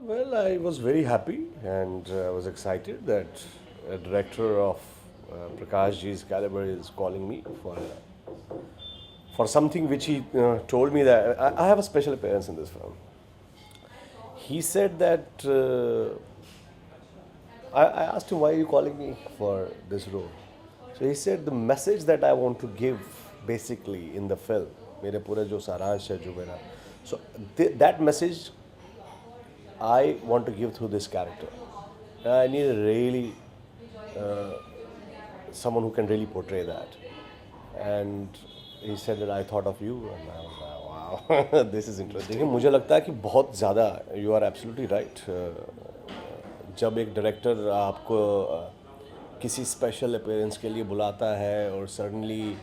Well, I was very happy and I was excited that a director of Prakash Ji's caliber is calling me for something which he told me that I have a special appearance in this film. He said that I asked him, why are you calling me for this role? So he said the message that I want to give basically in the film, मेरे पूरे जो सारांश है जो मेरा, so that message I want to give through this character. I need a really someone who can really portray that. And he said that I thought of you, and I was like, wow, this is interesting. देखिए मुझे लगता है कि बहुत ज़्यादा you are absolutely right. जब एक director आपको किसी स्पेशल अपीयरेंस के लिए बुलाता है और suddenly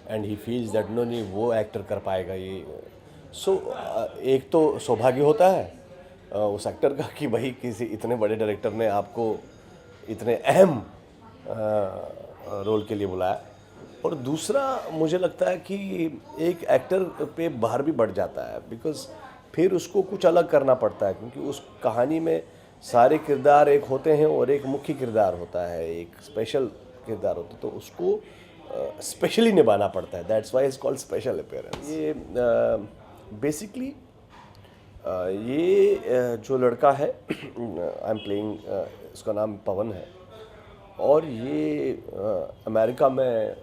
and he feels that no नहीं वो एक्टर कर पाएगा ये, सो एक तो सौभाग्य होता है उस एक्टर का कि भाई किसी इतने बड़े डायरेक्टर ने आपको इतने अहम रोल के लिए बुलाया, और दूसरा मुझे लगता है कि एक एक्टर पे भार भी बढ़ जाता है बिकॉज फिर उसको कुछ अलग करना पड़ता है, क्योंकि उस कहानी में सारे किरदार एक होते हैं और एक मुख्य किरदार होता है, एक स्पेशल किरदार होता है, तो उसको स्पेशली निभाना पड़ता है. That's why is called special appearance. ये बेसिकली ये जो लड़का है आई एम प्लेइंग, इसका नाम पवन है, और ये अमेरिका में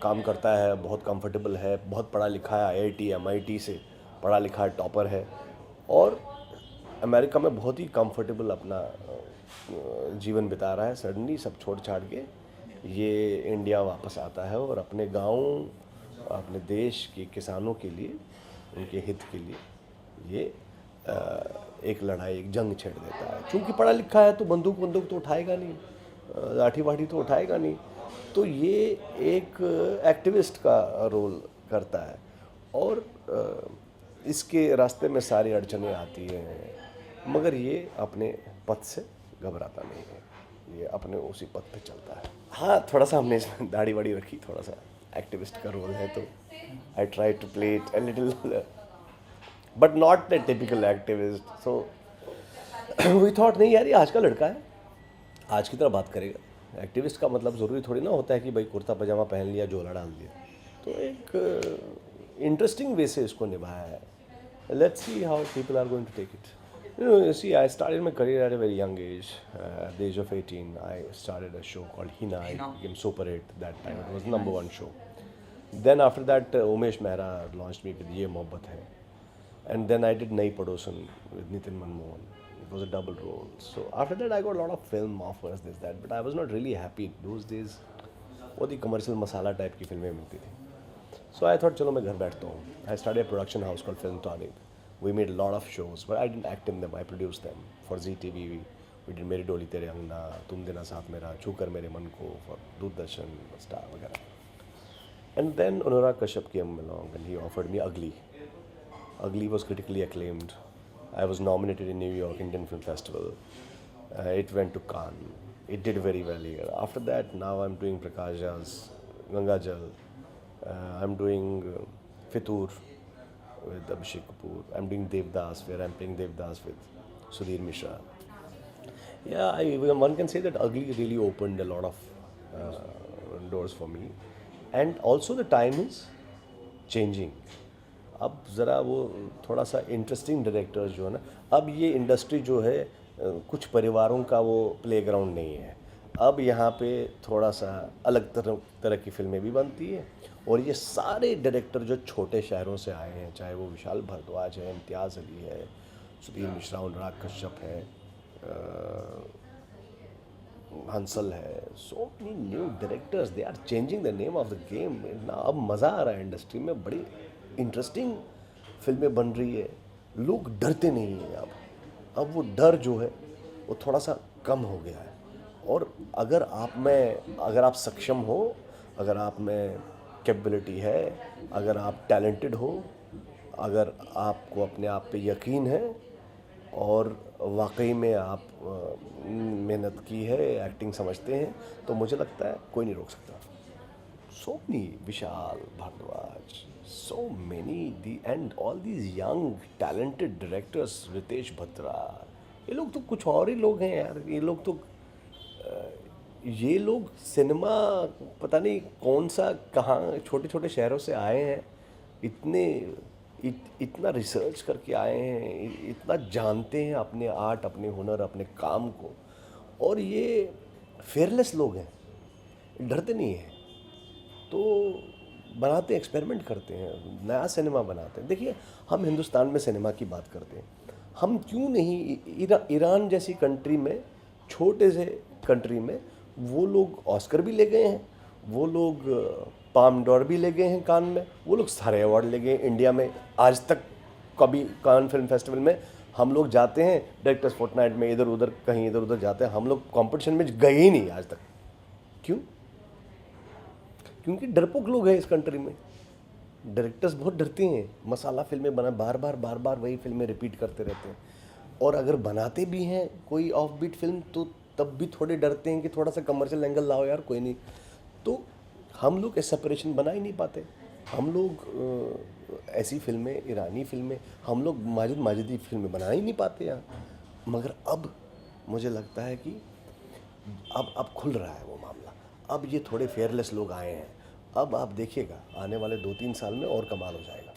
काम करता है, बहुत कंफर्टेबल है, बहुत पढ़ा लिखा है, आईआईटी एमआईटी से पढ़ा लिखा है, टॉपर है, और अमेरिका में बहुत ही कंफर्टेबल अपना जीवन बिता रहा है. सडनली सब छोड़ छाड़ के ये इंडिया वापस आता है और अपने गांव, अपने देश के किसानों के लिए, उनके हित के लिए ये एक लड़ाई, एक जंग छेड़ देता है. क्योंकि पढ़ा लिखा है तो बंदूक तो उठाएगा नहीं, लाठी वाठी तो उठाएगा नहीं, तो ये एक एक्टिविस्ट का रोल करता है. और इसके रास्ते में सारी अड़चनें आती हैं, मगर ये अपने पथ से घबराता नहीं है, ये अपने उसी पथ पे चलता है. हाँ, थोड़ा सा हमने इसमें दाढ़ी वाड़ी रखी, थोड़ा सा एक्टिविस्ट का रोल है, तो I try to play it a little but not the typical activist. So we thought नहीं यार, ये आज का लड़का है, आज की तरह बात करेगा. एक्टिविस्ट का मतलब ज़रूरी थोड़ी ना होता है कि भाई कुर्ता पजामा पहन लिया, झोला डाल दिया. तो एक इंटरेस्टिंग वे से इसको निभाया है. Let's see how people are going to take it. You see, I started my career at a very young age. At the age of 18, I started a show called Hina. It became super hit that time. It was the number one show. Then after that, Umesh Mehra launched me with Ye Mohabbat Hai. And then I did Nai Padosan with Nitin Manmohan. It was a double role. So after that, I got a lot of film offers, this, that. But I was not really happy. Those days, वो the commercial masala type की फिल्में मिलती थी. So I thought, चलो मैं घर बैठता हूँ. I started a production house called Film Tonic. We made a lot of shows, but I didn't act in them. I produced them for ZTV. We did मेरी डोली तेरे अंगना, तुम देना साथ मेरा, छू कर मेरे मन को, for दूरदर्शन, स्टार वगैरह. And then Anurag Kashyap came along and he offered me Ugly. Ugly was critically acclaimed. I was nominated in New York Indian Film Festival. It went to Cannes. It did very well here. After that, now I'm doing Prakash Jhal's Ganga Jal. I'm doing Fitur with Abhishek Kapoor. I'm doing Devdas, where I'm playing Devdas with Sudhir Mishra. Yeah, one can say that Ugly really opened a lot of doors for me. And also the time is changing. अब ज़रा वो थोड़ा सा interesting directors जो है ना, अब ये इंडस्ट्री जो है कुछ परिवारों का वो प्लेग्राउंड नहीं है. अब यहाँ पे थोड़ा सा अलग तरह की फिल्में भी बनती हैं, और ये सारे डायरेक्टर जो छोटे शहरों से आए हैं, चाहे वो विशाल भारद्वाज है, इम्तियाज़ अली है, सुधीर मिश्रा, अनुराग कश्यप है, हंसल है, so many new directors, they are changing the name of the game. अब मज़ा आ रहा है इंडस्ट्री में, बड़ी इंटरेस्टिंग फिल्में बन रही है, लोग डरते नहीं हैं अब वो डर जो है वो थोड़ा सा कम हो गया है. और अगर आप सक्षम हो, अगर आप में कैपेबिलिटी है, अगर आप टैलेंटेड हो, अगर आपको अपने आप पे यकीन है और वाकई में आप मेहनत की है, एक्टिंग समझते हैं, तो मुझे लगता है कोई नहीं रोक सकता. Soni, Vishal Bhardwaj, so many and all these young talented directors, Ritesh Batra, ये लोग तो कुछ और ही लोग हैं यार। ये लोग सिनेमा, पता नहीं कौन सा कहाँ छोटे छोटे शहरों से आए हैं, इतने इतना रिसर्च करके आए हैं, इतना जानते हैं अपने आर्ट, अपने हुनर, अपने काम को। और ये फेयरलेस लोग हैं, डरते नहीं हैं, तो बनाते हैं, एक्सपेरिमेंट करते हैं, नया सिनेमा बनाते हैं। देखिए, हम हिंदुस्तान में सिनेमा की बात करते हैं, हम क्यों नहीं ईरान जैसी कंट्री में, छोटे से कंट्री में, वो लोग ऑस्कर भी ले गए हैं, वो लोग पाम डोर भी ले गए हैं कान में, वो लोग सारे अवार्ड ले गए हैं। इंडिया में आज तक कभी कान फिल्म फेस्टिवल में हम लोग जाते हैं, डायरेक्टर्स फोर्टनाइट में इधर उधर कहीं इधर उधर जाते हैं, हम लोग कंपटीशन में गए ही नहीं आज तक। क्यों? क्योंकि डरपोक लोग हैं इस कंट्री में। डायरेक्टर्स बहुत डरते हैं, मसाला फिल्में बना बार बार वही फिल्में रिपीट करते रहते हैं। और अगर बनाते भी हैं कोई ऑफ बीट फिल्म, तो तब भी थोड़े डरते हैं कि थोड़ा सा कमर्शियल एंगल लाओ यार, कोई नहीं। तो हम लोग सेपरेशन बना ही नहीं पाते। हम लोग ऐसी फिल्में, ईरानी फिल्में, हम लोग माजिदी फिल्में बना ही नहीं पाते यहाँ। मगर अब मुझे लगता है कि अब खुल रहा है वो मामला। अब ये थोड़े फेयरलेस लोग आए हैं, अब आप देखिएगा आने वाले 2-3 साल में और कमाल हो जाएगा।